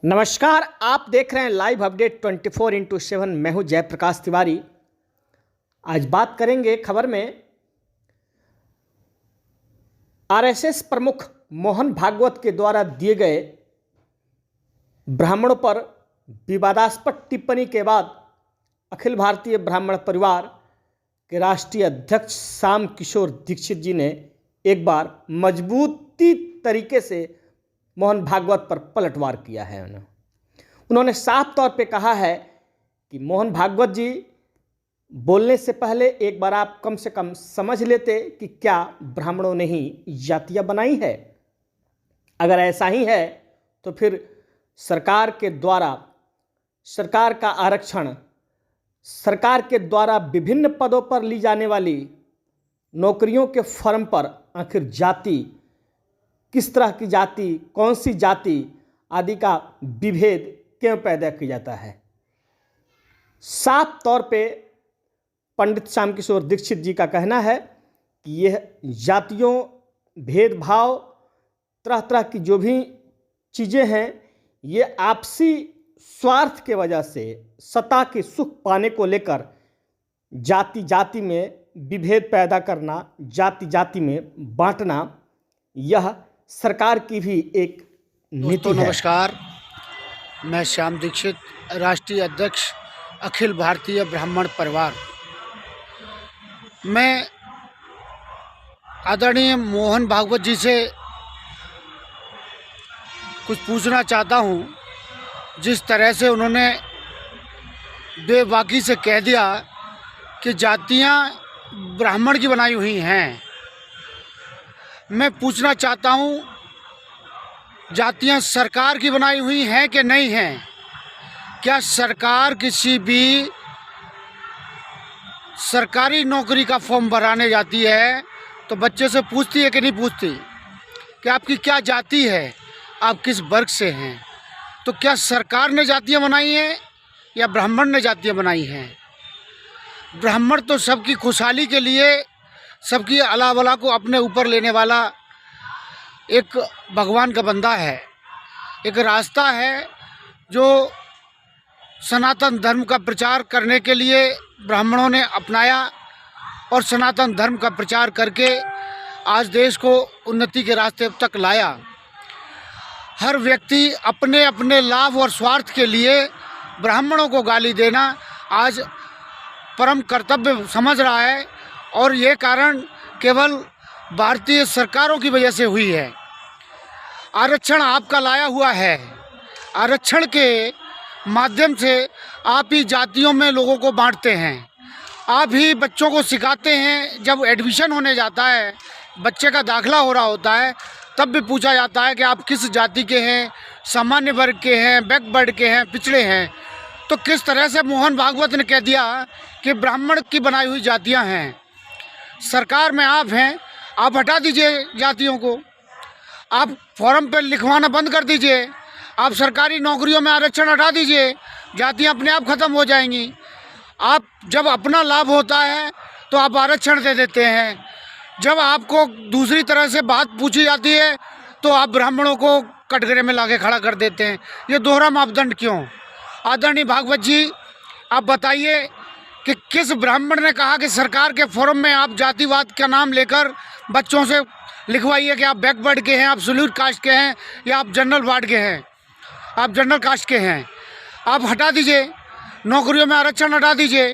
नमस्कार, आप देख रहे हैं लाइव अपडेट 24x7। मैं हूं जयप्रकाश तिवारी। आज बात करेंगे खबर में आरएसएस प्रमुख मोहन भागवत के द्वारा दिए गए ब्राह्मणों पर विवादास्पद टिप्पणी के बाद अखिल भारतीय ब्राह्मण परिवार के राष्ट्रीय अध्यक्ष श्याम किशोर दीक्षित जी ने एक बार मजबूती तरीके से मोहन भागवत पर पलटवार किया है। उन्होंने साफ तौर पे कहा है कि मोहन भागवत जी, बोलने से पहले एक बार आप कम से कम समझ लेते कि क्या ब्राह्मणों ने ही जातियां बनाई है। अगर ऐसा ही है तो फिर सरकार के द्वारा सरकार का आरक्षण, सरकार के द्वारा विभिन्न पदों पर ली जाने वाली नौकरियों के फॉर्म पर आखिर जाति, किस तरह की जाति, कौन सी जाति आदि का विभेद क्यों पैदा किया जाता है। साफ तौर पे पंडित श्याम किशोर दीक्षित जी का कहना है कि यह जातियों, भेदभाव, तरह तरह की जो भी चीज़ें हैं, ये आपसी स्वार्थ के वजह से सत्ता के सुख पाने को लेकर जाति जाति में विभेद पैदा करना, जाति जाति में बांटना, यह सरकार की भी एक नीति है। नमस्कार, मैं श्याम दीक्षित, राष्ट्रीय अध्यक्ष अखिल भारतीय ब्राह्मण परिवार। मैं आदरणीय मोहन भागवत जी से कुछ पूछना चाहता हूं। जिस तरह से उन्होंने बेबाकी से कह दिया कि जातियां ब्राह्मण की बनाई हुई हैं, मैं पूछना चाहता हूं, जातियां सरकार की बनाई हुई हैं कि नहीं हैं? क्या सरकार किसी भी सरकारी नौकरी का फॉर्म भराने जाती है तो बच्चे से पूछती है कि नहीं पूछती कि आपकी क्या जाति है, आप किस वर्ग से हैं? तो क्या सरकार ने जातियां बनाई हैं या ब्राह्मण ने जातियां बनाई हैं? ब्राह्मण तो सबकी खुशहाली के लिए, सबकी अला वला को अपने ऊपर लेने वाला एक भगवान का बंदा है, एक रास्ता है जो सनातन धर्म का प्रचार करने के लिए ब्राह्मणों ने अपनाया और सनातन धर्म का प्रचार करके आज देश को उन्नति के रास्ते तक लाया। हर व्यक्ति अपने अपने लाभ और स्वार्थ के लिए ब्राह्मणों को गाली देना आज परम कर्तव्य समझ रहा है, और ये कारण केवल भारतीय सरकारों की वजह से हुई है। आरक्षण आपका लाया हुआ है, आरक्षण के माध्यम से आप ही जातियों में लोगों को बांटते हैं, आप ही बच्चों को सिखाते हैं। जब एडमिशन होने जाता है, बच्चे का दाखिला हो रहा होता है, तब भी पूछा जाता है कि आप किस जाति के हैं, सामान्य वर्ग के हैं, बैकवर्ड के हैं, पिछड़े हैं। तो किस तरह से मोहन भागवत ने कह दिया कि ब्राह्मण की बनाई हुई जातियां हैं। सरकार में आप हैं, आप हटा दीजिए जातियों को, आप फॉर्म पे लिखवाना बंद कर दीजिए, आप सरकारी नौकरियों में आरक्षण हटा दीजिए, जातियां अपने आप ख़त्म हो जाएंगी। आप जब अपना लाभ होता है तो आप आरक्षण दे देते हैं, जब आपको दूसरी तरह से बात पूछी जाती है तो आप ब्राह्मणों को कटघरे में लाके खड़ा कर देते हैं। ये दोहरा मापदंड क्यों? आदरणीय भागवत जी, आप बताइए कि किस ब्राह्मण ने कहा कि सरकार के फॉर्म में आप जातिवाद का नाम लेकर बच्चों से लिखवाइए कि आप बैकवर्ड के हैं, आप शेड्यूल्ड कास्ट के हैं, या आप जनरल वार्ड के हैं, आप जनरल कास्ट के हैं। आप हटा दीजिए, नौकरियों में आरक्षण हटा दीजिए,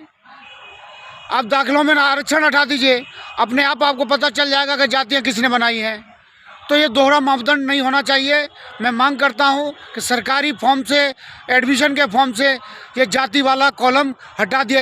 आप दाखिलों में आरक्षण हटा दीजिए, अपने आप आपको पता चल जाएगा कि जातियाँ किसने बनाई हैं। तो ये दोहरा मापदंड नहीं होना चाहिए। मैं मांग करता हूं कि सरकारी फॉर्म से, एडमिशन के फॉर्म से ये जाति वाला कॉलम हटा दिया।